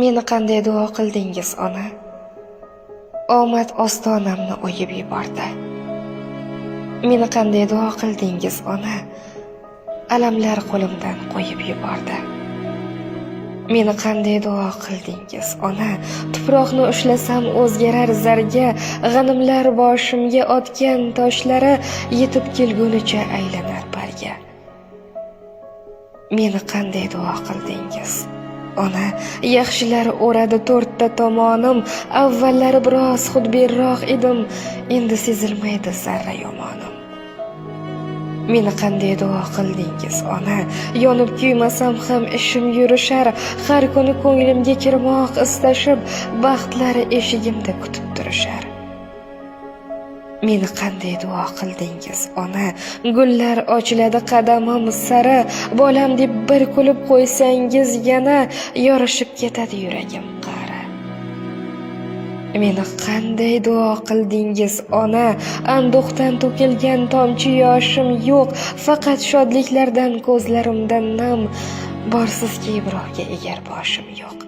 Meni qanday duo qildingiz, ona? Omad ostonamni o'yib yubordi. Meni qanday duo qildingiz, ona? Alamlar qo'limdan qo'yib yubordi. Meni qanday duo qildingiz, ona? Tuproqni ushlasam o'zgarar zarga, g'animlar boshimga otgan toshlari yetib kelgunicha aylanar barga. Meni qanday duo qildingiz, ona? Yaxshilar o'radi to'rtta tomonim, avvallari biroz xudbinroq edim, endi sezilmaydi zarra yomonim. Meni qanday duo qildingiz, ona? Yonib kuymasam ham ishim yurishar, har kuni ko'nglimga kirmoq istashib, baxtlari eshigimda kutib turishar. Meni qanday duo qildingiz, ona? Gullar ochiladi qadamim sari, bolam deb bir kulib qo'ysangiz yana yorishib ketadi yuragim qari. Meni qanday duo qildingiz, ona? Anduhdan to'kilgan tomchi yoshim yo'q, faqat shodliklardan ko'zlarimdan nam, borsizki birovga egar boshim yo'q.